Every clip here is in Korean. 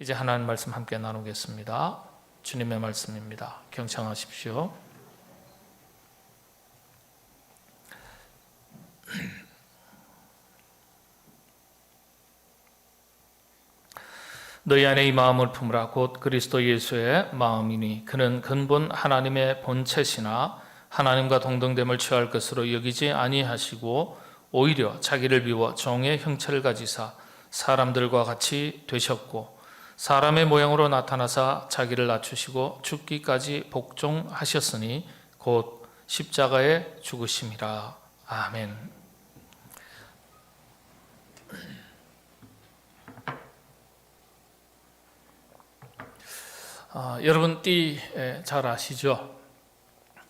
이제 하나님 말씀 함께 나누겠습니다. 주님의 말씀입니다. 경청하십시오. 너희 안에 이 마음을 품으라. 곧 그리스도 예수의 마음이니 그는 근본 하나님의 본체시나 하나님과 동등됨을 취할 것으로 여기지 아니하시고 오히려 자기를 비워 종의 형체를 가지사 사람들과 같이 되셨고 사람의 모양으로 나타나사 자기를 낮추시고 죽기까지 복종하셨으니 곧 십자가에 죽으심이라. 아멘. 여러분 띠 잘 아시죠?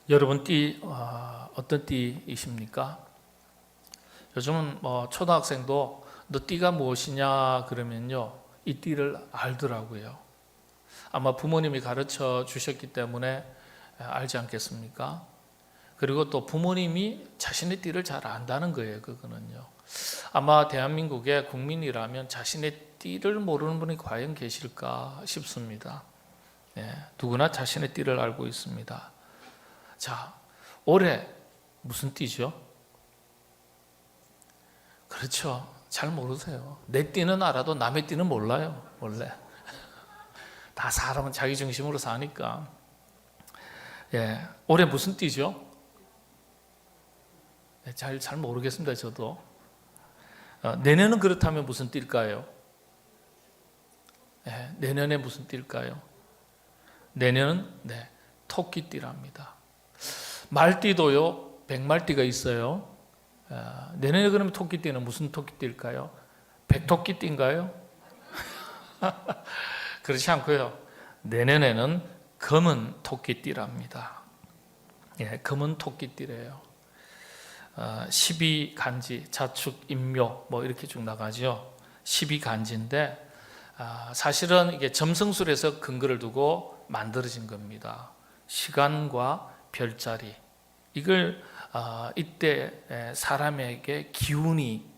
여러분 띠 어떤 띠이십니까? 요즘은 초등학생도 너 띠가 무엇이냐 그러면요 이 띠를 알더라고요. 아마 부모님이 가르쳐 주셨기 때문에 알지 않겠습니까? 그리고 또 부모님이 자신의 띠를 잘 안다는 거예요. 그거는요. 아마 대한민국의 국민이라면 자신의 띠를 모르는 분이 과연 계실까 싶습니다. 누구나 자신의 띠를 알고 있습니다. 자, 올해 무슨 띠죠? 그렇죠. 잘 모르세요. 내 띠는 알아도 남의 띠는 몰라요. 원래 다 사람은 자기 중심으로 사니까. 올해 무슨 띠죠? 잘 모르겠습니다. 저도. 내년은 그렇다면 무슨 띠일까요? 내년에 무슨 띠일까요? 내년은 토끼띠랍니다. 말띠도요, 백말띠가 있어요. 내년에 그러면 토끼띠는 무슨 토끼띠일까요? 백토끼띠인가요? 그렇지 않고요. 내년에는 검은 토끼띠랍니다. 검은 토끼띠래요. 12간지, 자축, 임묘 이렇게 쭉 나가죠. 12간지인데 사실은 이게 점성술에서 근거를 두고 만들어진 겁니다. 시간과 별자리, 이걸 이때 사람에게 기운이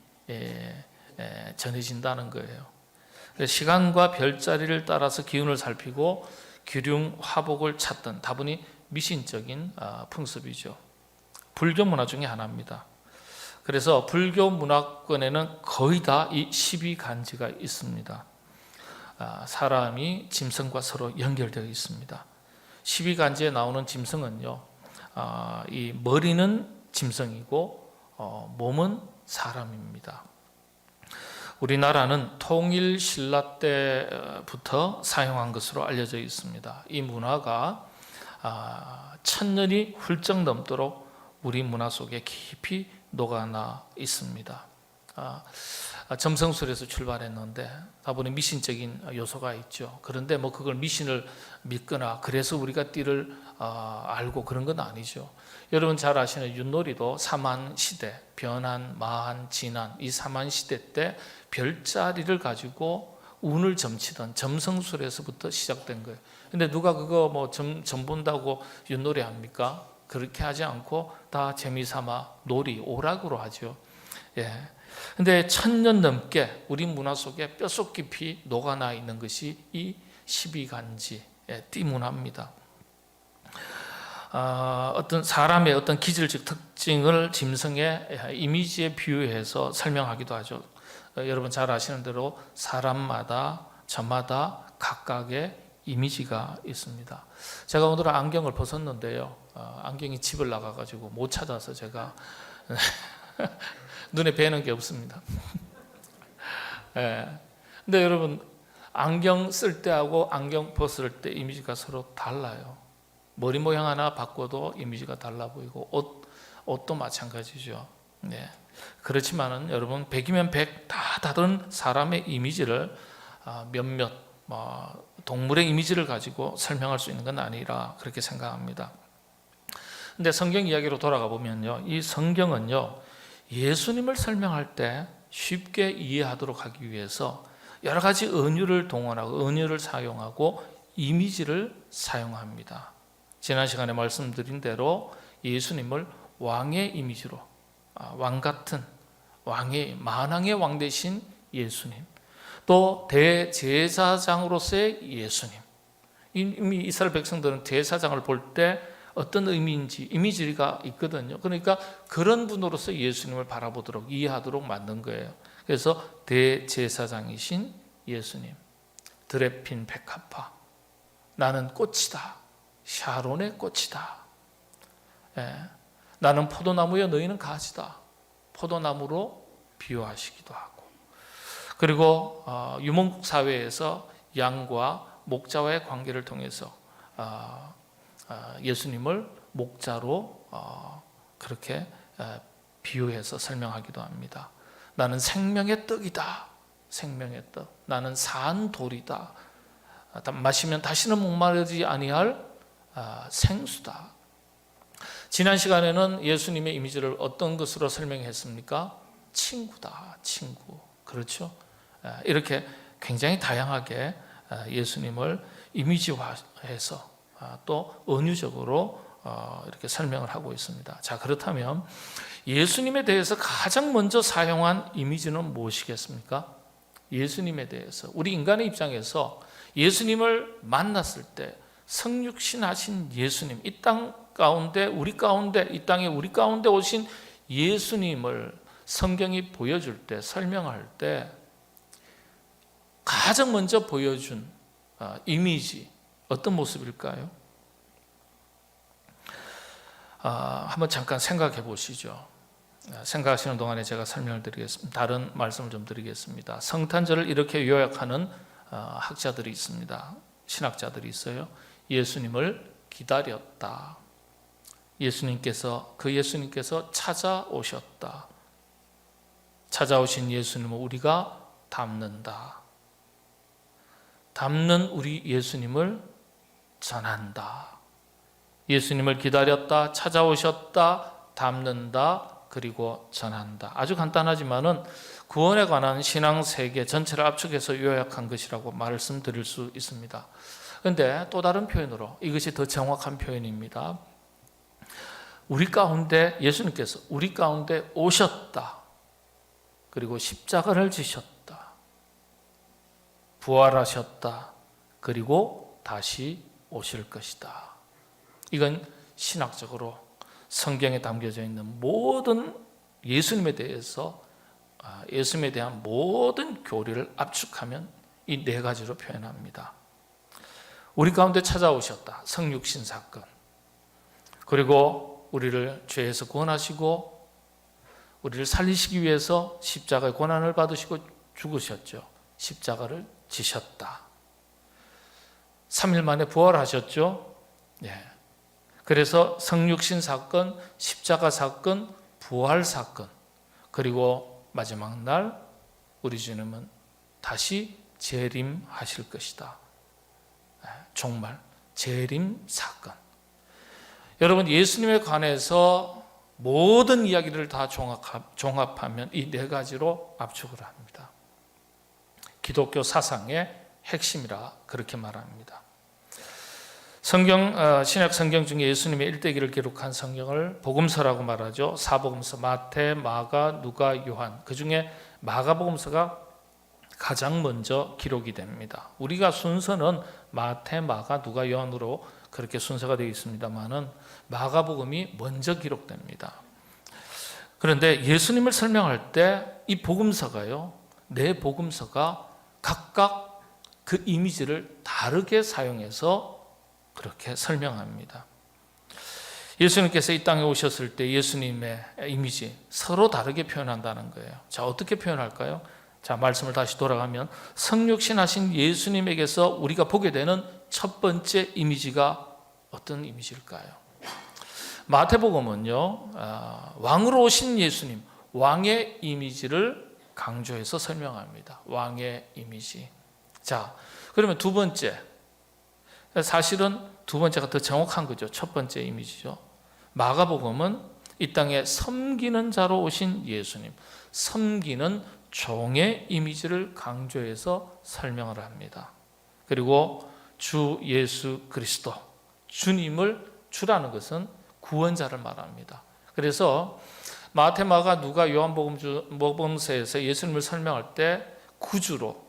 전해진다는 거예요. 시간과 별자리를 따라서 기운을 살피고 기륭, 화복을 찾던 다분히 미신적인 풍습이죠. 불교 문화 중에 하나입니다. 그래서 불교 문화권에는 거의 다 이 12간지가 있습니다. 사람이 짐승과 서로 연결되어 있습니다. 12간지에 나오는 짐승은요, 이 머리는 짐승이고 몸은 사람입니다. 우리나라는 통일 신라 때부터 사용한 것으로 알려져 있습니다. 이 문화가 1000년이 훌쩍 넘도록 우리 문화 속에 깊이 녹아나 있습니다. 점성술에서 출발했는데 다분히 미신적인 요소가 있죠. 그런데 그걸 미신을 믿거나 그래서 우리가 띠를 알고 그런 건 아니죠. 여러분 잘 아시는 윷놀이도 사만시대, 변한, 마한, 진한 이 사만시대 때 별자리를 가지고 운을 점치던 점성술에서부터 시작된 거예요. 근데 누가 그거 점 본다고 윷놀이 합니까? 그렇게 하지 않고 다 재미삼아 놀이, 오락으로 하죠. 근데 1000년 넘게 우리 문화 속에 뼛속 깊이 녹아나 있는 것이 이 12간지 띠 문화입니다. 어떤 사람의 어떤 기질적 특징을 짐승의 이미지에 비유해서 설명하기도 하죠. 여러분 잘 아시는 대로 사람마다 저마다 각각의 이미지가 있습니다. 제가 오늘 안경을 벗었는데요. 안경이 집을 나가가지고 못 찾아서 제가 눈에 뵈는 게 없습니다. 근데 여러분 안경 쓸 때하고 안경 벗을 때 이미지가 서로 달라요. 머리 모양 하나 바꿔도 이미지가 달라 보이고 옷도 마찬가지죠. 그렇지만은 여러분 100이면 100 다 다른 사람의 이미지를 몇몇 동물의 이미지를 가지고 설명할 수 있는 건 아니라 그렇게 생각합니다. 근데 성경 이야기로 돌아가 보면요, 이 성경은요 예수님을 설명할 때 쉽게 이해하도록 하기 위해서 여러 가지 은유를 동원하고 은유를 사용하고 이미지를 사용합니다. 지난 시간에 말씀드린 대로 예수님을 왕의 이미지로, 왕 같은 왕의 만왕의 왕 되신 예수님, 또 대제사장으로서의 예수님. 이미 이스라엘 백성들은 제사장을 볼 때 어떤 의미인지 이미지가 있거든요. 그러니까 그런 분으로서 예수님을 바라보도록 이해하도록 만든 거예요. 그래서 대제사장이신 예수님, 들에 핀 백합화, 나는 꽃이다, 샤론의 꽃이다. 예. 나는 포도나무여 너희는 가지다. 포도나무로 비유하시기도 하고, 그리고 유목국 사회에서 양과 목자와의 관계를 통해서 예수님을 목자로 그렇게 비유해서 설명하기도 합니다. 나는 생명의 떡이다. 생명의 떡. 나는 산 돌이다. 마시면 다시는 목마르지 아니할 생수다. 지난 시간에는 예수님의 이미지를 어떤 것으로 설명했습니까? 친구다. 친구. 그렇죠? 이렇게 굉장히 다양하게 예수님을 이미지화해서 또 은유적으로 이렇게 설명을 하고 있습니다. 자, 그렇다면 예수님에 대해서 가장 먼저 사용한 이미지는 무엇이겠습니까? 예수님에 대해서 우리 인간의 입장에서 예수님을 만났을 때 성육신하신 예수님, 이 땅 가운데 우리 가운데 이 땅에 우리 가운데 오신 예수님을 성경이 보여줄 때, 설명할 때 가장 먼저 보여준 이미지 어떤 모습일까요? 한번 잠깐 생각해 보시죠. 생각하시는 동안에 제가 설명을 드리겠습니다. 다른 말씀을 좀 드리겠습니다. 성탄절을 이렇게 요약하는 학자들이 있습니다. 신학자들이 있어요. 예수님을 기다렸다. 그 예수님께서 찾아오셨다. 찾아오신 예수님을 우리가 닮는다. 닮는 우리 예수님을 전한다. 예수님을 기다렸다, 찾아오셨다, 닮는다, 그리고 전한다. 아주 간단하지만은 구원에 관한 신앙 세계 전체를 압축해서 요약한 것이라고 말씀드릴 수 있습니다. 그런데 또 다른 표현으로 이것이 더 정확한 표현입니다. 우리 가운데 예수님께서 우리 가운데 오셨다. 그리고 십자가를 지셨다. 부활하셨다. 그리고 다시 오실 것이다. 이건 신학적으로 성경에 담겨져 있는 모든 예수님에 대해서 예수님에 대한 모든 교리를 압축하면 이 네 가지로 표현합니다. 우리 가운데 찾아오셨다. 성육신 사건. 그리고 우리를 죄에서 구원하시고 우리를 살리시기 위해서 십자가의 고난을 받으시고 죽으셨죠. 십자가를 지셨다. 3일 만에 부활하셨죠. 예. 그래서 성육신 사건, 십자가 사건, 부활 사건, 그리고 마지막 날 우리 주님은 다시 재림하실 것이다. 정말 재림 사건. 여러분, 예수님에 관해서 모든 이야기를 다 종합하면 이 네 가지로 압축을 합니다. 기독교 사상의 핵심이라 그렇게 말합니다. 신약 성경 중에 예수님의 일대기를 기록한 성경을 복음서라고 말하죠. 사복음서 마태, 마가, 누가, 요한. 그 중에 마가복음서가 가장 먼저 기록이 됩니다. 우리가 순서는 마태, 마가, 누가, 요한으로 그렇게 순서가 되어 있습니다만은 마가복음이 먼저 기록됩니다. 그런데 예수님을 설명할 때 이 복음서가요, 네 복음서가 각각 그 이미지를 다르게 사용해서 그렇게 설명합니다. 예수님께서 이 땅에 오셨을 때 예수님의 이미지 서로 다르게 표현한다는 거예요. 자, 어떻게 표현할까요? 자, 말씀을 다시 돌아가면 성육신하신 예수님에게서 우리가 보게 되는 첫 번째 이미지가 어떤 이미지일까요? 마태복음은요, 왕으로 오신 예수님, 왕의 이미지를 강조해서 설명합니다. 왕의 이미지. 자, 그러면 두 번째, 사실은 두 번째가 더 정확한 거죠. 첫 번째 이미지죠. 마가복음은 이 땅에 섬기는 자로 오신 예수님, 섬기는 종의 이미지를 강조해서 설명을 합니다. 그리고 주 예수 그리스도, 주님을, 주라는 것은 구원자를 말합니다. 그래서 마태, 마가, 누가, 요한복음서에서 예수님을 설명할 때 구주로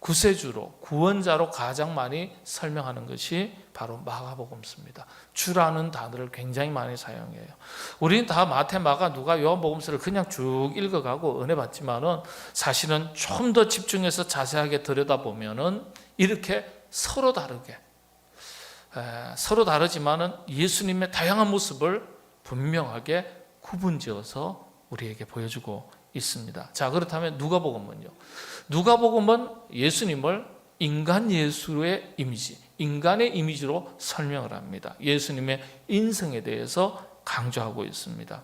구세주로, 구원자로 가장 많이 설명하는 것이 바로 마가복음서입니다. 주라는 단어를 굉장히 많이 사용해요. 우리는 다 마태, 마가, 누가, 요한복음서를 그냥 쭉 읽어가고 은혜 받지만은 사실은 좀 더 집중해서 자세하게 들여다보면은 이렇게 서로 다르게, 서로 다르지만은 예수님의 다양한 모습을 분명하게 구분지어서 우리에게 보여주고 있습니다. 자, 그렇다면 누가복음은요? 누가복음은 예수님을 인간 예수의 이미지, 인간의 이미지로 설명을 합니다. 예수님의 인성에 대해서 강조하고 있습니다.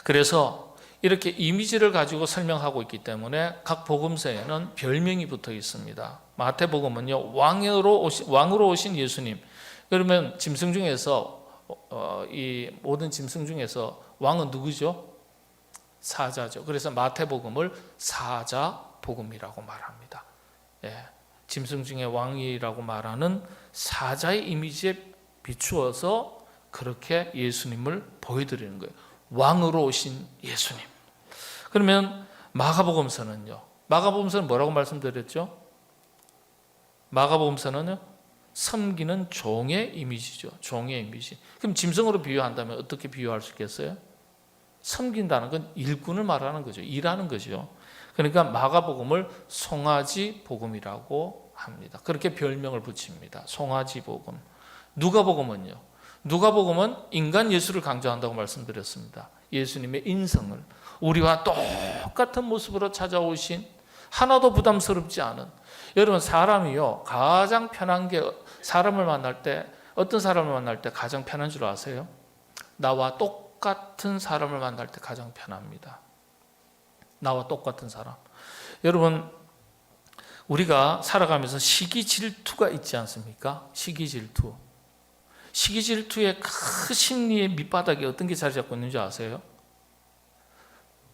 그래서 이렇게 이미지를 가지고 설명하고 있기 때문에 각 복음서에는 별명이 붙어 있습니다. 마태복음은요, 왕으로 오신 예수님. 그러면 짐승 중에서 이 모든 짐승 중에서 왕은 누구죠? 사자죠. 그래서 마태복음을 사자복음이라고 말합니다. 예, 짐승 중에 왕이라고 말하는 사자의 이미지에 비추어서 그렇게 예수님을 보여드리는 거예요. 왕으로 오신 예수님. 그러면 마가복음서는요? 마가복음서는 뭐라고 말씀드렸죠? 마가복음서는요, 섬기는 종의 이미지죠. 종의 이미지. 그럼 짐승으로 비유한다면 어떻게 비유할 수 있겠어요? 섬긴다는 건 일꾼을 말하는 거죠. 일하는 거죠. 그러니까 마가복음을 송아지 복음이라고 합니다. 그렇게 별명을 붙입니다. 송아지 복음. 누가복음은요? 누가복음은 인간 예수를 강조한다고 말씀드렸습니다. 예수님의 인성을 우리와 똑같은 모습으로 찾아오신, 하나도 부담스럽지 않은, 여러분 사람이요 가장 편한 게, 사람을 만날 때, 어떤 사람을 만날 때 가장 편한 줄 아세요? 나와 똑같은 사람을 만날 때 가장 편합니다. 나와 똑같은 사람. 여러분, 우리가 살아가면서 시기 질투가 있지 않습니까? 시기 질투. 시기 질투의 그 심리의 밑바닥에 어떤 게 자리 잡고 있는지 아세요?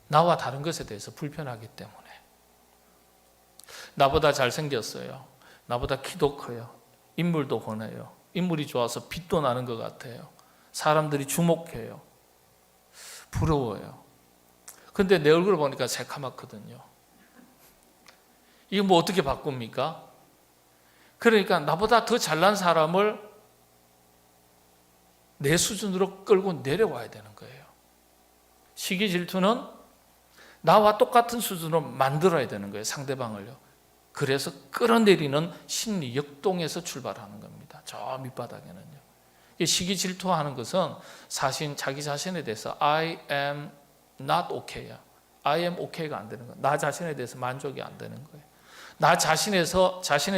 나와 다른 것에 대해서 불편하기 때문에. 나보다 잘생겼어요. 나보다 키도 커요. 인물도 훤해요. 인물이 좋아서 빛도 나는 것 같아요. 사람들이 주목해요. 부러워요. 근데 내 얼굴을 보니까 새카맣거든요. 이거 뭐 어떻게 바꿉니까? 그러니까 나보다 더 잘난 사람을 내 수준으로 끌고 내려와야 되는 거예요. 시기 질투는 나와 똑같은 수준으로 만들어야 되는 거예요. 상대방을요. 그래서 끌어내리는 심리 역동에서 출발하는 겁니다. 저 밑바닥에는요. 시기 질투하는 것은 사실 자기 자신에 대해서 I am not okay야. I am okay가 안 되는 거예요. 나 자신에 대해서 만족이 안 되는 거예요. 나 자신에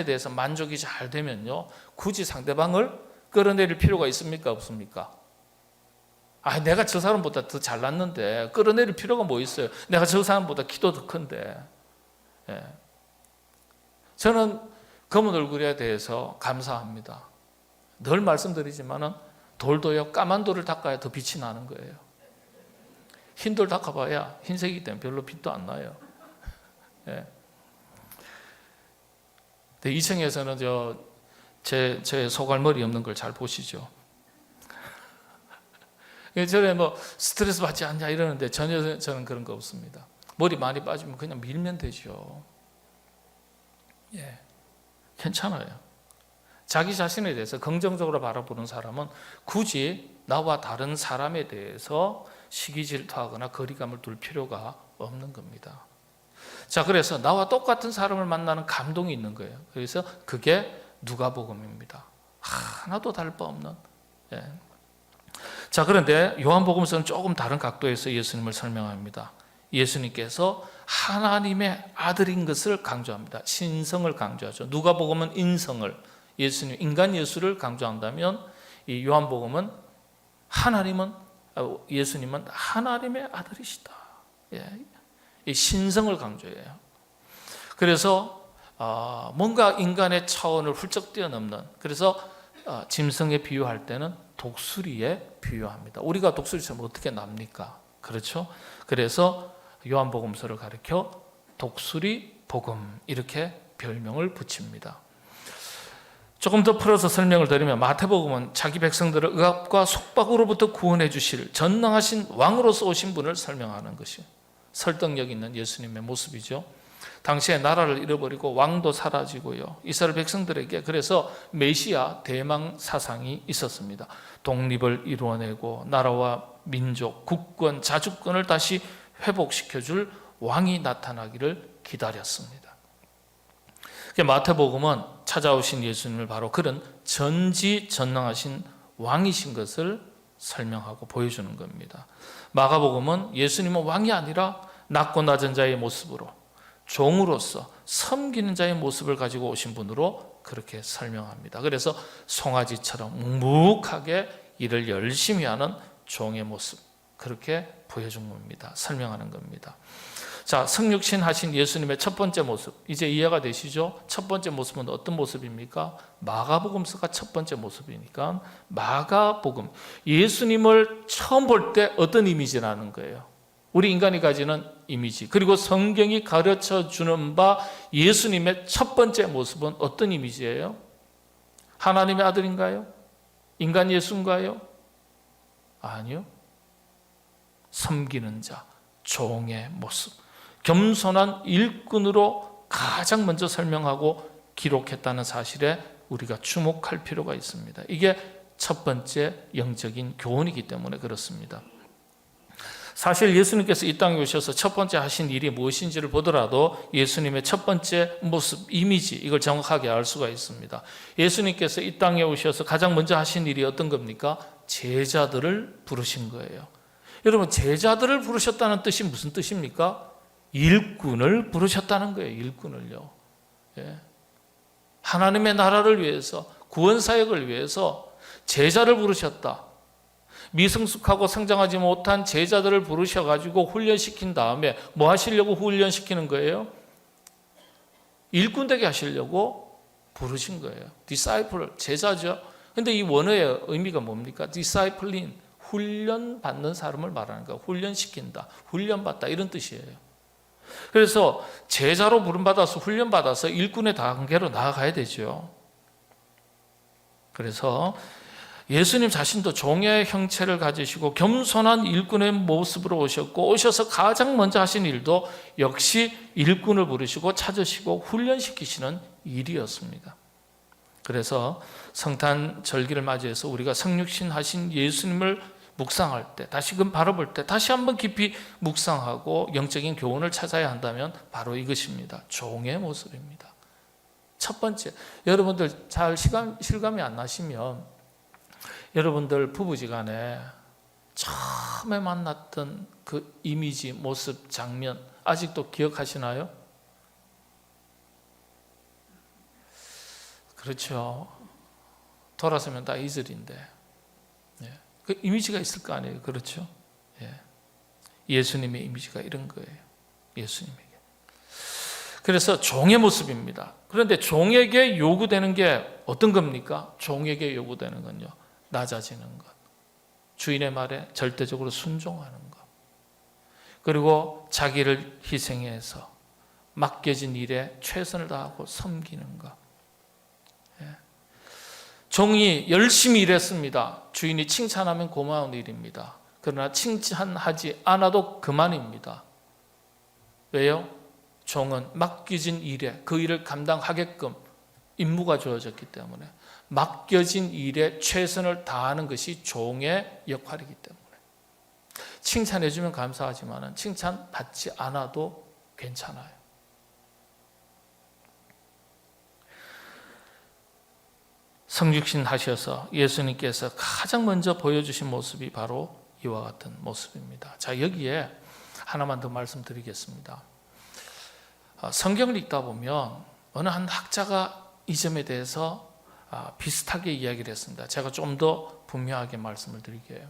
대해서 만족이 잘 되면요, 굳이 상대방을 끌어내릴 필요가 있습니까? 없습니까? 내가 저 사람보다 더 잘났는데 끌어내릴 필요가 뭐 있어요? 내가 저 사람보다 키도 더 큰데. 예. 저는 검은 얼굴에 대해서 감사합니다. 늘 말씀드리지만은 돌도요, 까만 돌을 닦아야 더 빛이 나는 거예요. 흰 돌 닦아봐야 흰색이기 때문에 별로 빛도 안 나요. 예. 2층에서는 제 소갈머리 없는 걸 잘 보시죠. 전에 뭐 스트레스 받지 않냐 이러는데 전혀 저는 그런 거 없습니다. 머리 많이 빠지면 그냥 밀면 되죠. 예, 괜찮아요. 자기 자신에 대해서 긍정적으로 바라보는 사람은 굳이 나와 다른 사람에 대해서 시기 질투하거나 거리감을 둘 필요가 없는 겁니다. 자, 그래서 나와 똑같은 사람을 만나는 감동이 있는 거예요. 그래서 그게 누가복음입니다. 하나도 다를 바 없는. 예. 자, 그런데 요한복음서는 조금 다른 각도에서 예수님을 설명합니다. 예수님께서 하나님의 아들인 것을 강조합니다. 신성을 강조하죠. 누가복음은 인성을, 예수님, 인간 예수를 강조한다면 이 요한복음은 예수님은 하나님의 아들이시다. 예. 이 신성을 강조해요. 그래서 뭔가 인간의 차원을 훌쩍 뛰어넘는, 그래서 짐승에 비유할 때는 독수리에 비유합니다. 우리가 독수리처럼 어떻게 납니까? 그렇죠? 그래서 요한복음서를 가리켜 독수리 복음 이렇게 별명을 붙입니다. 조금 더 풀어서 설명을 드리면 마태복음은 자기 백성들을 억압과 속박으로부터 구원해 주실 전능하신 왕으로서 오신 분을 설명하는 것이요, 설득력 있는 예수님의 모습이죠. 당시에 나라를 잃어버리고 왕도 사라지고요. 이스라엘 백성들에게 그래서 메시아 대망 사상이 있었습니다. 독립을 이루어내고 나라와 민족, 국권, 자주권을 다시 회복시켜줄 왕이 나타나기를 기다렸습니다. 마태복음은 찾아오신 예수님을 바로 그런 전지전능하신 왕이신 것을 설명하고 보여주는 겁니다. 마가복음은 예수님은 왕이 아니라 낮고 낮은 자의 모습으로 종으로서 섬기는 자의 모습을 가지고 오신 분으로 그렇게 설명합니다. 그래서 송아지처럼 묵묵하게 일을 열심히 하는 종의 모습, 그렇게 보여준 겁니다. 설명하는 겁니다. 자, 성육신 하신 예수님의 첫 번째 모습, 이제 이해가 되시죠? 첫 번째 모습은 어떤 모습입니까? 마가복음서가 첫 번째 모습이니까 마가복음, 예수님을 처음 볼 때 어떤 이미지라는 거예요? 우리 인간이 가지는 이미지, 그리고 성경이 가르쳐 주는 바 예수님의 첫 번째 모습은 어떤 이미지예요? 하나님의 아들인가요? 인간 예수인가요? 아니요. 섬기는 자, 종의 모습, 겸손한 일꾼으로 가장 먼저 설명하고 기록했다는 사실에 우리가 주목할 필요가 있습니다. 이게 첫 번째 영적인 교훈이기 때문에 그렇습니다. 사실 예수님께서 이 땅에 오셔서 첫 번째 하신 일이 무엇인지를 보더라도 예수님의 첫 번째 모습, 이미지, 이걸 정확하게 알 수가 있습니다. 예수님께서 이 땅에 오셔서 가장 먼저 하신 일이 어떤 겁니까? 제자들을 부르신 거예요. 여러분, 제자들을 부르셨다는 뜻이 무슨 뜻입니까? 일꾼을 부르셨다는 거예요. 일꾼을요. 예. 하나님의 나라를 위해서, 구원사역을 위해서 제자를 부르셨다. 미성숙하고 성장하지 못한 제자들을 부르셔가지고 훈련시킨 다음에 뭐 하시려고 훈련시키는 거예요? 일꾼 되게 하시려고 부르신 거예요. disciple, 제자죠. 근데 이 원어의 의미가 뭡니까? discipline, 훈련받는 사람을 말하는 거예요. 훈련시킨다, 훈련받다, 이런 뜻이에요. 그래서 제자로 부름받아서 훈련받아서 일꾼의 단계로 나아가야 되죠. 그래서 예수님 자신도 종의 형체를 가지시고 겸손한 일꾼의 모습으로 오셨고, 오셔서 가장 먼저 하신 일도 역시 일꾼을 부르시고 찾으시고 훈련시키시는 일이었습니다. 그래서 성탄 절기를 맞이해서 우리가 성육신 하신 예수님을 묵상할 때, 다시금 바라볼 때 다시 한번 깊이 묵상하고 영적인 교훈을 찾아야 한다면 바로 이것입니다. 종의 모습입니다. 첫 번째, 여러분들 잘 실감이 안 나시면 여러분들 부부지간에 처음에 만났던 그 이미지, 모습, 장면 아직도 기억하시나요? 그렇죠. 돌아서면 다 이슬인데, 예. 그 이미지가 있을 거 아니에요. 그렇죠? 예. 예수님의 이미지가 이런 거예요. 예수님에게. 그래서 종의 모습입니다. 그런데 종에게 요구되는 게 어떤 겁니까? 종에게 요구되는 건요, 낮아지는 것, 주인의 말에 절대적으로 순종하는 것, 그리고 자기를 희생해서 맡겨진 일에 최선을 다하고 섬기는 것. 종이 열심히 일했습니다. 주인이 칭찬하면 고마운 일입니다. 그러나 칭찬하지 않아도 그만입니다. 왜요? 종은 맡겨진 일에, 그 일을 감당하게끔 임무가 주어졌기 때문에 맡겨진 일에 최선을 다하는 것이 종의 역할이기 때문에 칭찬해주면 감사하지만 칭찬받지 않아도 괜찮아요. 성육신 하셔서 예수님께서 가장 먼저 보여주신 모습이 바로 이와 같은 모습입니다. 자, 여기에 하나만 더 말씀드리겠습니다. 성경을 읽다 보면 어느 한 학자가 이 점에 대해서 비슷하게 이야기를 했습니다. 제가 좀 더 분명하게 말씀을 드릴게요.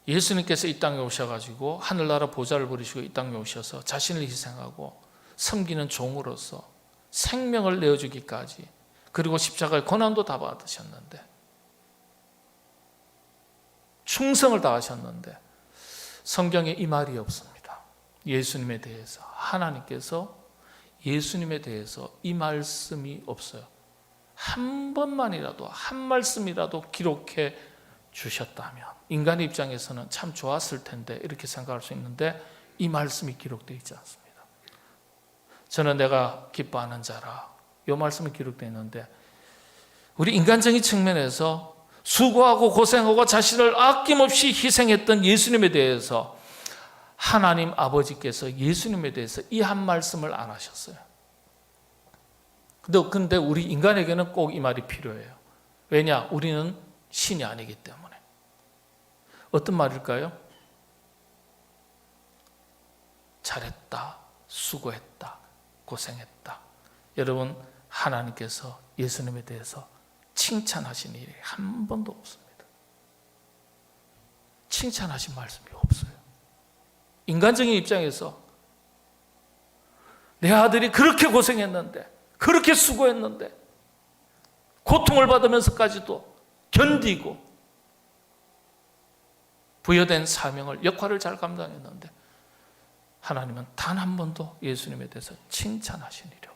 예수님께서 이 땅에 오셔가지고 하늘나라 보좌를 버리시고 이 땅에 오셔서 자신을 희생하고 섬기는 종으로서 생명을 내어주기까지, 그리고 십자가의 고난도 다 받으셨는데, 충성을 다하셨는데 성경에 이 말이 없습니다. 예수님에 대해서, 하나님께서 예수님에 대해서 이 말씀이 없어요. 한 번만이라도, 한 말씀이라도 기록해 주셨다면 인간의 입장에서는 참 좋았을 텐데 이렇게 생각할 수 있는데 이 말씀이 기록되어 있지 않습니다. 저는 내가 기뻐하는 자라. 이 말씀이 기록되어 있는데 우리 인간적인 측면에서 수고하고 고생하고 자신을 아낌없이 희생했던 예수님에 대해서 하나님 아버지께서 예수님에 대해서 이 한 말씀을 안 하셨어요. 근데 우리 인간에게는 꼭 이 말이 필요해요. 왜냐? 우리는 신이 아니기 때문에. 어떤 말일까요? 잘했다, 수고했다, 고생했다. 여러분, 하나님께서 예수님에 대해서 칭찬하신 일이 한 번도 없습니다. 칭찬하신 말씀이 없어요. 인간적인 입장에서 내 아들이 그렇게 고생했는데, 그렇게 수고했는데, 고통을 받으면서까지도 견디고 부여된 사명을, 역할을 잘 감당했는데 하나님은 단 한 번도 예수님에 대해서 칭찬하신 일이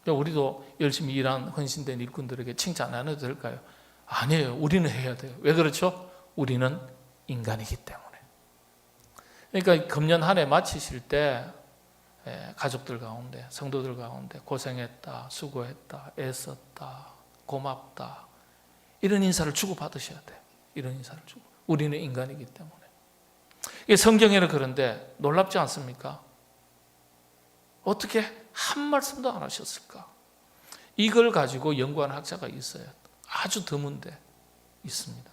없대요. 우리도 열심히 일한 헌신된 일꾼들에게 칭찬 안 해도 될까요? 아니에요. 우리는 해야 돼요. 왜 그렇죠? 우리는 인간이기 때문에. 그러니까 금년 한 해 마치실 때 가족들 가운데, 성도들 가운데 고생했다, 수고했다, 애썼다, 고맙다, 이런 인사를 주고받으셔야 돼요. 이런 인사를 주고. 우리는 인간이기 때문에. 성경에는 그런데 놀랍지 않습니까? 어떻게 한 말씀도 안 하셨을까? 이걸 가지고 연구하는 학자가 있어요. 아주 드문데 있습니다.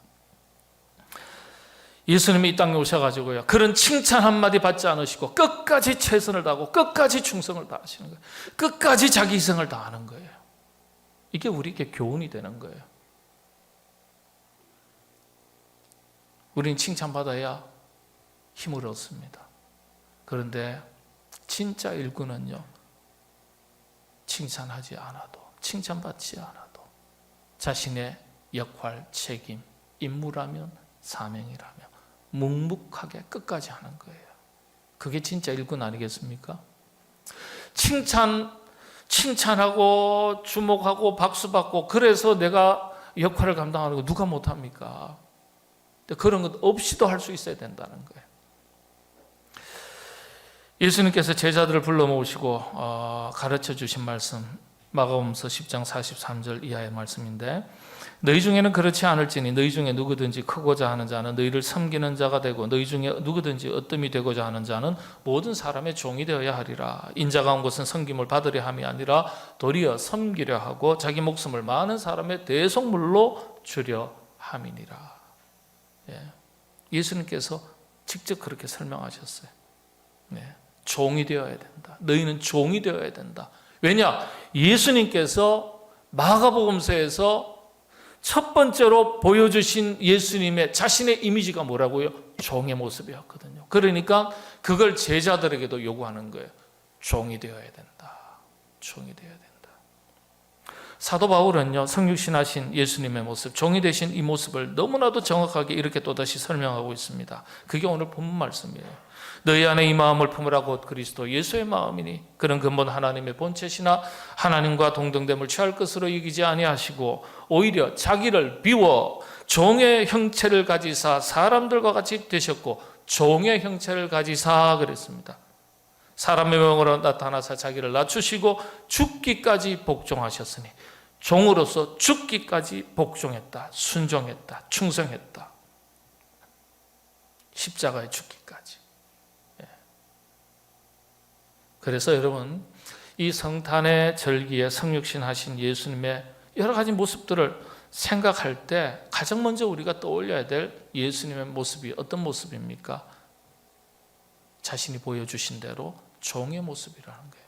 예수님이 이 땅에 오셔가지고요, 그런 칭찬 한마디 받지 않으시고 끝까지 최선을 다하고 끝까지 충성을 다하시는 거예요. 끝까지 자기 희생을 다하는 거예요. 이게 우리에게 교훈이 되는 거예요. 우리는 칭찬받아야 힘을 얻습니다. 그런데 진짜 일꾼은요, 칭찬하지 않아도, 칭찬받지 않아도 자신의 역할, 책임, 임무라면, 사명이라면 묵묵하게 끝까지 하는 거예요. 그게 진짜 일꾼 아니겠습니까? 칭찬하고 주목하고 박수받고 그래서 내가 역할을 감당하는 거 누가 못합니까? 그런 것 없이도 할 수 있어야 된다는 거예요. 예수님께서 제자들을 불러 모으시고 가르쳐 주신 말씀, 마가복음서 10장 43절 이하의 말씀인데, 너희 중에는 그렇지 않을지니 너희 중에 누구든지 크고자 하는 자는 너희를 섬기는 자가 되고 너희 중에 누구든지 어뜸이 되고자 하는 자는 모든 사람의 종이 되어야 하리라. 인자가 온 것은 섬김을 받으려 함이 아니라 도리어 섬기려 하고 자기 목숨을 많은 사람의 대속물로 주려 함이니라. 예수님께서 직접 그렇게 설명하셨어요. 종이 되어야 된다. 너희는 종이 되어야 된다. 왜냐? 예수님께서 마가복음서에서 첫 번째로 보여주신 예수님의 자신의 이미지가 뭐라고요? 종의 모습이었거든요. 그러니까 그걸 제자들에게도 요구하는 거예요. 종이 되어야 된다. 종이 되어야 된다. 사도 바울은요, 성육신하신 예수님의 모습, 종이 되신 이 모습을 너무나도 정확하게 이렇게 또다시 설명하고 있습니다. 그게 오늘 본문 말씀이에요. 너희 안에 이 마음을 품으라 곧 그리스도 예수의 마음이니 그는 근본 하나님의 본체시나 하나님과 동등됨을 취할 것으로 여기지 아니하시고 오히려 자기를 비워 종의 형체를 가지사 사람들과 같이 되셨고 종의 형체를 가지사 그랬습니다. 사람의 명으로 나타나사 자기를 낮추시고 죽기까지 복종하셨으니 종으로서 죽기까지 복종했다, 순종했다, 충성했다. 십자가에 죽기까지. 그래서 여러분, 이 성탄의 절기에 성육신하신 예수님의 여러 가지 모습들을 생각할 때 가장 먼저 우리가 떠올려야 될 예수님의 모습이 어떤 모습입니까? 자신이 보여주신 대로 종의 모습이라는 거예요.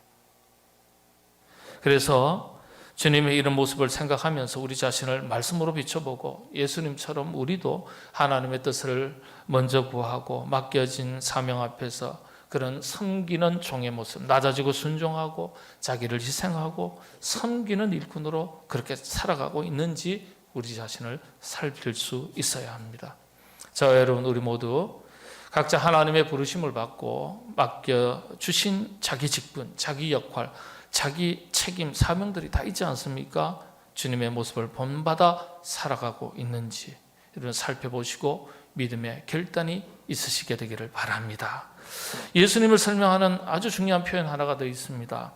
그래서 주님의 이런 모습을 생각하면서 우리 자신을 말씀으로 비춰보고 예수님처럼 우리도 하나님의 뜻을 먼저 구하고 맡겨진 사명 앞에서 그런 섬기는 종의 모습, 낮아지고 순종하고 자기를 희생하고 섬기는 일꾼으로 그렇게 살아가고 있는지 우리 자신을 살필 수 있어야 합니다. 자, 여러분, 우리 모두 각자 하나님의 부르심을 받고 맡겨주신 자기 직분, 자기 역할, 자기 책임, 사명들이 다 있지 않습니까? 주님의 모습을 본받아 살아가고 있는지 이런 살펴보시고 믿음의 결단이 있으시게 되기를 바랍니다. 예수님을 설명하는 아주 중요한 표현 하나가 더 있습니다.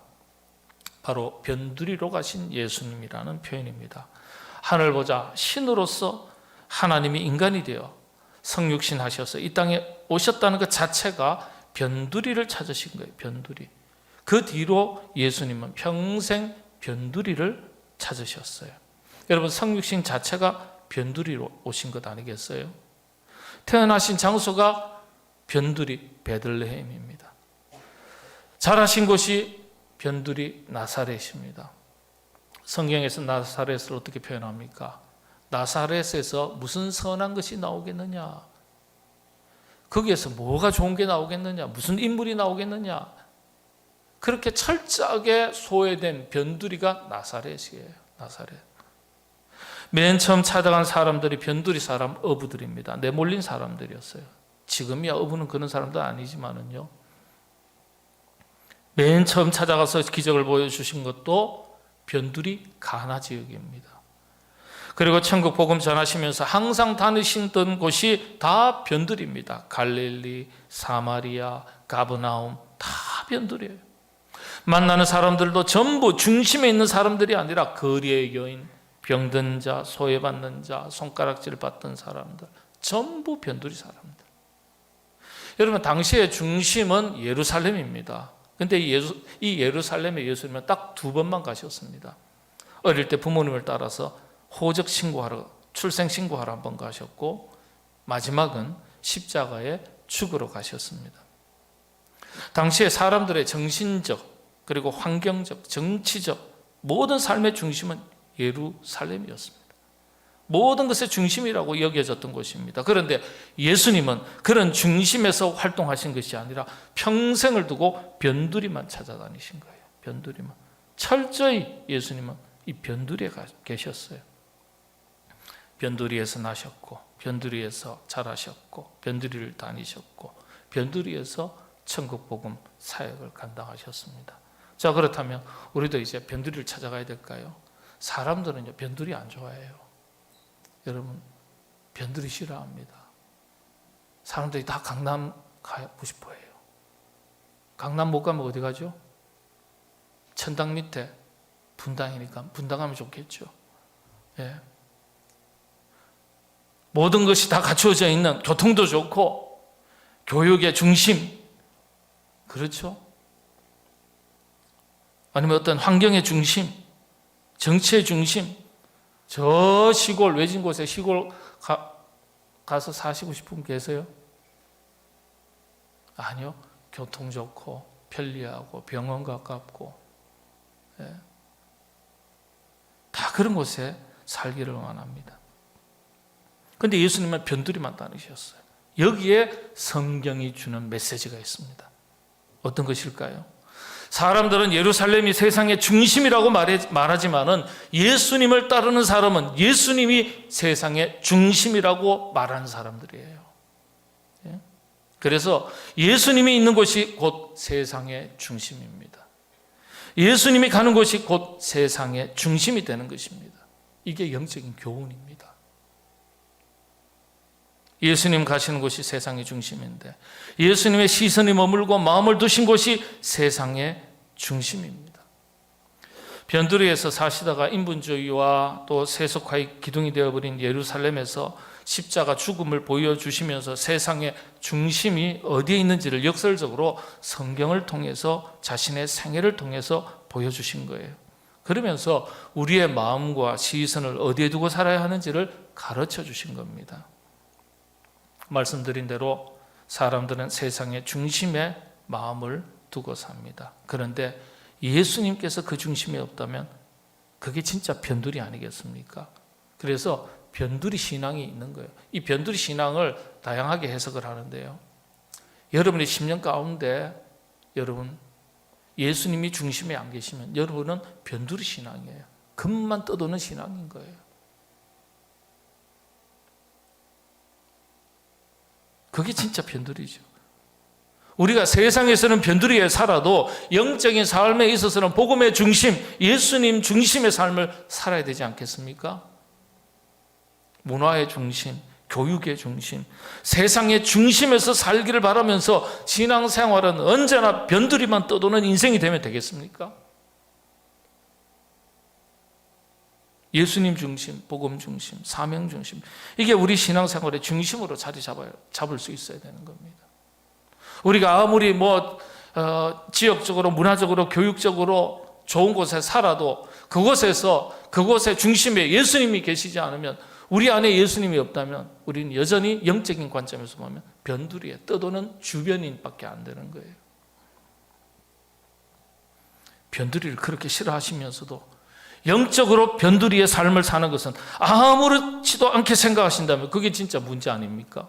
바로 변두리로 가신 예수님이라는 표현입니다. 하늘 보자 신으로서 하나님이 인간이 되어 성육신 하셔서 이 땅에 오셨다는 것 자체가 변두리를 찾으신 거예요. 변두리. 그 뒤로 예수님은 평생 변두리를 찾으셨어요. 여러분, 성육신 자체가 변두리로 오신 것 아니겠어요? 태어나신 장소가 변두리 베들레헴입니다. 자라신 곳이 변두리 나사렛입니다. 성경에서 나사렛을 어떻게 표현합니까? 나사렛에서 무슨 선한 것이 나오겠느냐? 거기에서 뭐가 좋은 게 나오겠느냐? 무슨 인물이 나오겠느냐? 그렇게 철저하게 소외된 변두리가 나사렛이에요. 나사렛. 맨 처음 찾아간 사람들이 변두리 사람 어부들입니다. 내몰린 사람들이었어요. 지금이야 어부는 그런 사람도 아니지만은요. 맨 처음 찾아가서 기적을 보여주신 것도 변두리 가나 지역입니다. 그리고 천국 복음 전하시면서 항상 다니시던 곳이 다 변두리입니다. 갈릴리, 사마리아, 가버나움 다 변두리예요. 만나는 사람들도 전부 중심에 있는 사람들이 아니라 거리의 여인, 병든 자, 소외받는 자, 손가락질 받던 사람들 전부 변두리 사람들. 여러분, 당시의 중심은 예루살렘입니다. 근데 이 예루살렘에 예수님은 딱 2번만 가셨습니다. 어릴 때 부모님을 따라서 호적 신고하러, 출생 신고하러 한 번 가셨고, 마지막은 십자가에 죽으러 가셨습니다. 당시에 사람들의 정신적 그리고 환경적, 정치적 모든 삶의 중심은 예루살렘이었습니다. 모든 것의 중심이라고 여겨졌던 곳입니다. 그런데 예수님은 그런 중심에서 활동하신 것이 아니라 평생을 두고 변두리만 찾아다니신 거예요. 변두리만. 철저히 예수님은 이 변두리에 계셨어요. 변두리에서 나셨고, 변두리에서 자라셨고, 변두리를 다니셨고, 변두리에서 천국 복음 사역을 감당하셨습니다. 자, 그렇다면 우리도 이제 변두리를 찾아가야 될까요? 사람들은요, 변두리 안 좋아해요. 여러분, 변두리 싫어합니다. 사람들이 다 강남 가고 싶어 해요. 강남 못 가면 어디 가죠? 천당 밑에 분당이니까 분당 가면 좋겠죠. 예. 모든 것이 다 갖추어져 있는, 교통도 좋고 교육의 중심, 그렇죠? 아니면 어떤 환경의 중심, 정치의 중심, 저 시골, 외진 곳에 시골 가서 사시고 싶은 분 계세요? 아니요. 교통 좋고 편리하고 병원 가깝고, 예. 다 그런 곳에 살기를 원합니다. 그런데 예수님은 변두리만 다니셨어요. 여기에 성경이 주는 메시지가 있습니다. 어떤 것일까요? 사람들은 예루살렘이 세상의 중심이라고 말하지만은 예수님을 따르는 사람은 예수님이 세상의 중심이라고 말하는 사람들이에요. 그래서 예수님이 있는 곳이 곧 세상의 중심입니다. 예수님이 가는 곳이 곧 세상의 중심이 되는 것입니다. 이게 영적인 교훈입니다. 예수님 가시는 곳이 세상의 중심인데, 예수님의 시선이 머물고 마음을 두신 곳이 세상의 중심입니다. 변두리에서 사시다가 인본주의와 또 세속화의 기둥이 되어버린 예루살렘에서 십자가 죽음을 보여주시면서 세상의 중심이 어디에 있는지를 역설적으로 성경을 통해서, 자신의 생애를 통해서 보여주신 거예요. 그러면서 우리의 마음과 시선을 어디에 두고 살아야 하는지를 가르쳐 주신 겁니다. 말씀드린 대로 사람들은 세상의 중심에 마음을 두고 삽니다. 그런데 예수님께서 그 중심에 없다면 그게 진짜 변두리 아니겠습니까? 그래서 변두리 신앙이 있는 거예요. 이 변두리 신앙을 다양하게 해석을 하는데요. 여러분의 10년 가운데 여러분 예수님이 중심에 안 계시면 여러분은 변두리 신앙이에요. 금만 떠도는 신앙인 거예요. 그게 진짜 변두리죠. 우리가 세상에서는 변두리에 살아도 영적인 삶에 있어서는 복음의 중심, 예수님 중심의 삶을 살아야 되지 않겠습니까? 문화의 중심, 교육의 중심, 세상의 중심에서 살기를 바라면서 신앙생활은 언제나 변두리만 떠도는 인생이 되면 되겠습니까? 예수님 중심, 복음 중심, 사명 중심, 이게 우리 신앙생활의 중심으로 자리 잡을 수 있어야 되는 겁니다. 우리가 아무리 지역적으로, 문화적으로, 교육적으로 좋은 곳에 살아도 그곳의 중심에 예수님이 계시지 않으면, 우리 안에 예수님이 없다면 우리는 여전히 영적인 관점에서 보면 변두리에 떠도는 주변인밖에 안 되는 거예요. 변두리를 그렇게 싫어하시면서도 영적으로 변두리의 삶을 사는 것은 아무렇지도 않게 생각하신다면 그게 진짜 문제 아닙니까?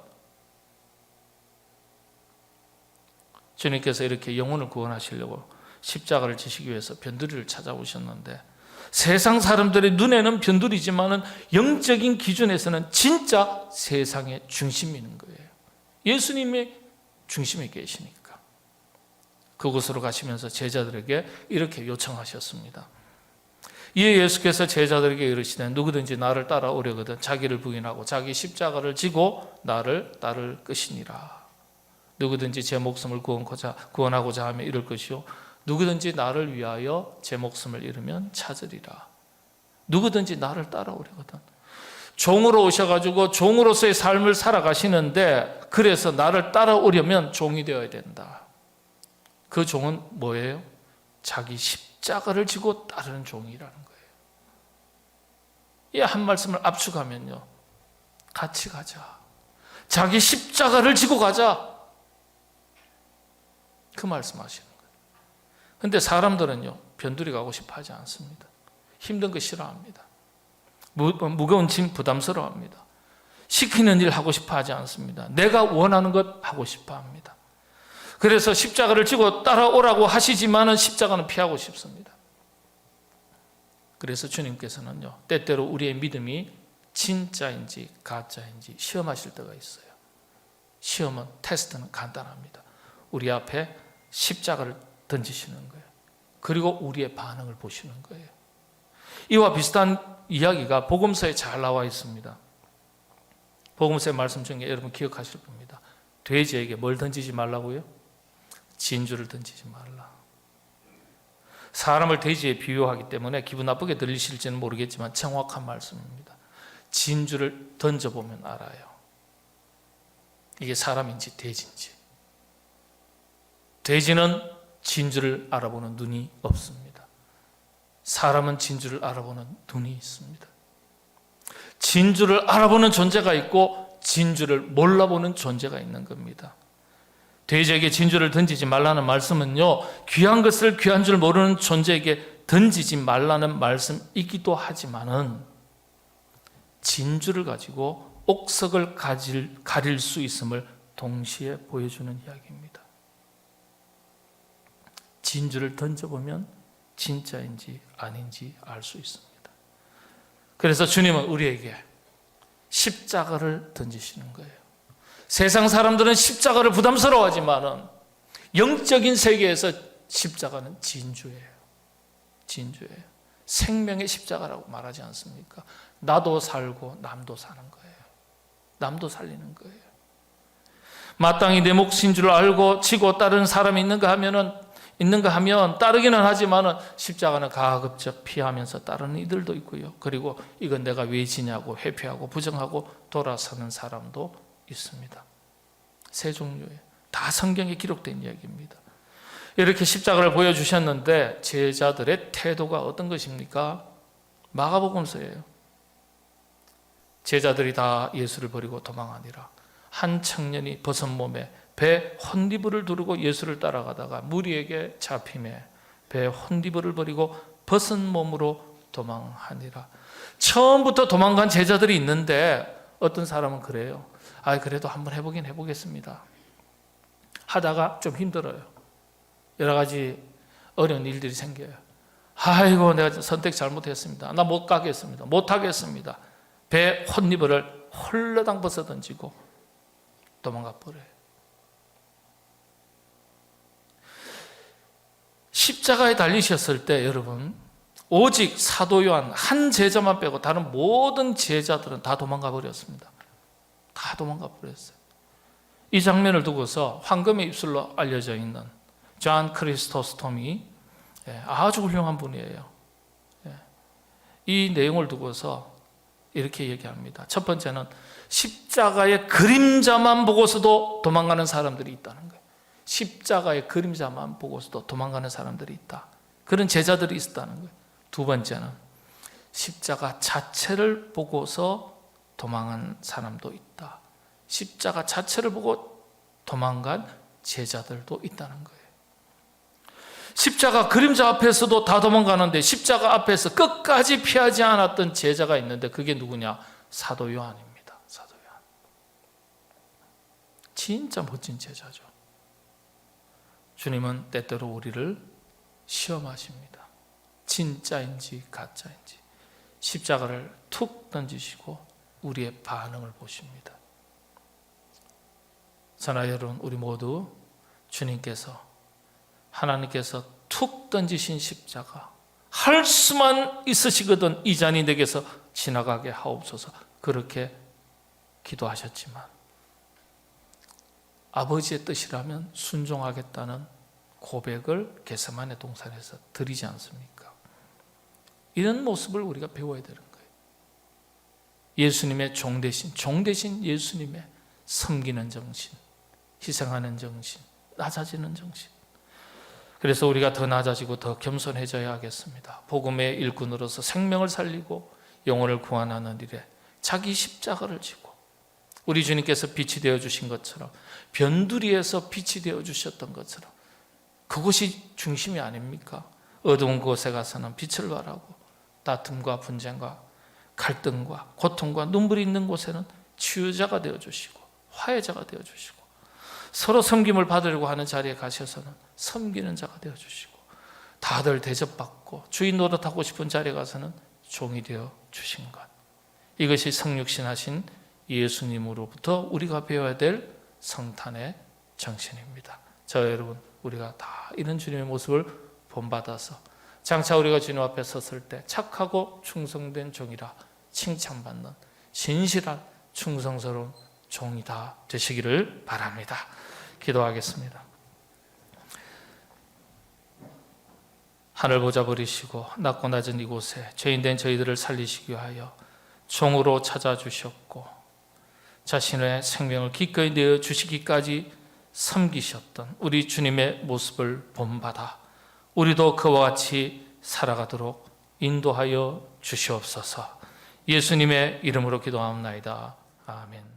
주님께서 이렇게 영혼을 구원하시려고 십자가를 지시기 위해서 변두리를 찾아오셨는데, 세상 사람들의 눈에는 변두리지만은 영적인 기준에서는 진짜 세상의 중심이 있는 거예요. 예수님의 중심에 계시니까. 그곳으로 가시면서 제자들에게 이렇게 요청하셨습니다. 이에 예수께서 제자들에게 이르시되 누구든지 나를 따라오려거든 자기를 부인하고 자기 십자가를 지고 나를 따를 것이니라. 누구든지 제 목숨을 구원하고자 하면 이룰 것이요 누구든지 나를 위하여 제 목숨을 잃으면 찾으리라. 누구든지 나를 따라오려거든. 종으로 오셔가지고 종으로서의 삶을 살아가시는데, 그래서 나를 따라오려면 종이 되어야 된다. 그 종은 뭐예요? 자기 십자가를 지고 따르는 종이라는 거예요. 이 한 말씀을 압축하면요, 같이 가자, 자기 십자가를 지고 가자, 그 말씀하시는 거예요. 근데 사람들은요, 변두리 가고 싶어 하지 않습니다. 힘든 거 싫어합니다. 무거운 짐 부담스러워합니다. 시키는 일 하고 싶어 하지 않습니다. 내가 원하는 것 하고 싶어 합니다. 그래서 십자가를 지고 따라오라고 하시지만은 십자가는 피하고 싶습니다. 그래서 주님께서는요, 때때로 우리의 믿음이 진짜인지 가짜인지 시험하실 때가 있어요. 시험은, 테스트는 간단합니다. 우리 앞에 십자가를 던지시는 거예요. 그리고 우리의 반응을 보시는 거예요. 이와 비슷한 이야기가 복음서에 잘 나와 있습니다. 복음서의 말씀 중에 여러분 기억하실 겁니다. 돼지에게 뭘 던지지 말라고요? 진주를 던지지 말라. 사람을 돼지에 비유하기 때문에 기분 나쁘게 들리실지는 모르겠지만 정확한 말씀입니다. 진주를 던져보면 알아요. 이게 사람인지 돼지인지. 돼지는 진주를 알아보는 눈이 없습니다. 사람은 진주를 알아보는 눈이 있습니다. 진주를 알아보는 존재가 있고 진주를 몰라보는 존재가 있는 겁니다. 돼지에게 진주를 던지지 말라는 말씀은요, 귀한 것을 귀한 줄 모르는 존재에게 던지지 말라는 말씀이기도 하지만은 진주를 가지고 옥석을 가릴 수 있음을 동시에 보여주는 이야기입니다. 진주를 던져보면 진짜인지 아닌지 알 수 있습니다. 그래서 주님은 우리에게 십자가를 던지시는 거예요. 세상 사람들은 십자가를 부담스러워하지만은 영적인 세계에서 십자가는 진주예요. 진주예요. 생명의 십자가라고 말하지 않습니까? 나도 살고 남도 사는 거예요. 남도 살리는 거예요. 마땅히 내 몫인 줄 알고 지고 따르는 사람이 있는가 하면 따르기는 하지만은 십자가는 가급적 피하면서 따르는 이들도 있고요. 그리고 이건 내가 왜 지냐고 회피하고 부정하고 돌아서는 사람도 있습니다. 세 종류예요. 다 성경에 기록된 이야기입니다. 이렇게 십자가를 보여주셨는데 제자들의 태도가 어떤 것입니까? 마가복음서예요. 제자들이 다 예수를 버리고 도망하니라. 한 청년이 벗은 몸에 배 혼디부를 두르고 예수를 따라가다가 무리에게 잡히매 배 혼디부를 버리고 벗은 몸으로 도망하니라. 처음부터 도망간 제자들이 있는데 어떤 사람은 그래요. 그래도 한번 해보겠습니다. 하다가 좀 힘들어요. 여러 가지 어려운 일들이 생겨요. 아이고, 내가 선택 잘못했습니다. 나 못 가겠습니다. 못 하겠습니다. 배 혼니부를 홀라당 벗어 던지고 도망가 버려요. 십자가에 달리셨을 때 여러분, 오직 사도 요한 한 제자만 빼고 다른 모든 제자들은 다 도망가 버렸습니다. 다 도망가 버렸어요. 이 장면을 두고서 황금의 입술로 알려져 있는 존 크리스토스톰이 아주 훌륭한 분이에요. 이 내용을 두고서 이렇게 얘기합니다. 첫 번째는 십자가의 그림자만 보고서도 도망가는 사람들이 있다는 거예요. 십자가의 그림자만 보고서도 도망가는 사람들이 있다. 그런 제자들이 있었다는 거예요. 두 번째는 십자가 자체를 보고서 도망한 사람도 있다. 십자가 자체를 보고 도망간 제자들도 있다는 거예요. 십자가 그림자 앞에서도 다 도망가는데 십자가 앞에서 끝까지 피하지 않았던 제자가 있는데 그게 누구냐? 사도 요한입니다. 사도 요한. 진짜 멋진 제자죠. 주님은 때때로 우리를 시험하십니다. 진짜인지 가짜인지 십자가를 툭 던지시고 우리의 반응을 보십니다. 사랑하는 여러분, 우리 모두 주님께서 하나님께서 툭 던지신 십자가 할 수만 있으시거든 이 잔이 내게서 지나가게 하옵소서 그렇게 기도하셨지만 아버지의 뜻이라면 순종하겠다는 고백을 겟세마네 동산에서 드리지 않습니까? 이런 모습을 우리가 배워야 되는 거예요. 예수님의 종 대신 예수님의 섬기는 정신, 희생하는 정신, 낮아지는 정신. 그래서 우리가 더 낮아지고 더 겸손해져야 하겠습니다. 복음의 일꾼으로서 생명을 살리고 영혼을 구원하는 일에 자기 십자가를 지고 우리 주님께서 빛이 되어주신 것처럼 변두리에서 빛이 되어주셨던 것처럼 그것이 중심이 아닙니까? 어두운 곳에 가서는 빛을 발하고 다툼과 분쟁과 갈등과 고통과 눈물이 있는 곳에는 치유자가 되어주시고 화해자가 되어주시고 서로 섬김을 받으려고 하는 자리에 가셔서는 섬기는 자가 되어주시고 다들 대접받고 주인 노릇하고 싶은 자리에 가서는 종이 되어주신 것, 이것이 성육신하신 예수님으로부터 우리가 배워야 될 성탄의 정신입니다. 저 여러분, 우리가 다 이런 주님의 모습을 본받아서 장차 우리가 주님 앞에 섰을 때 착하고 충성된 종이라 칭찬받는 신실한 충성스러운 종이 다 되시기를 바랍니다. 기도하겠습니다. 하늘 보자 버리시고 낮고 낮은 이곳에 죄인된 저희들을 살리시기 위하여 종으로 찾아주셨고 자신의 생명을 기꺼이 내어주시기까지 섬기셨던 우리 주님의 모습을 본받아 우리도 그와 같이 살아가도록 인도하여 주시옵소서. 예수님의 이름으로 기도하옵나이다. 아멘.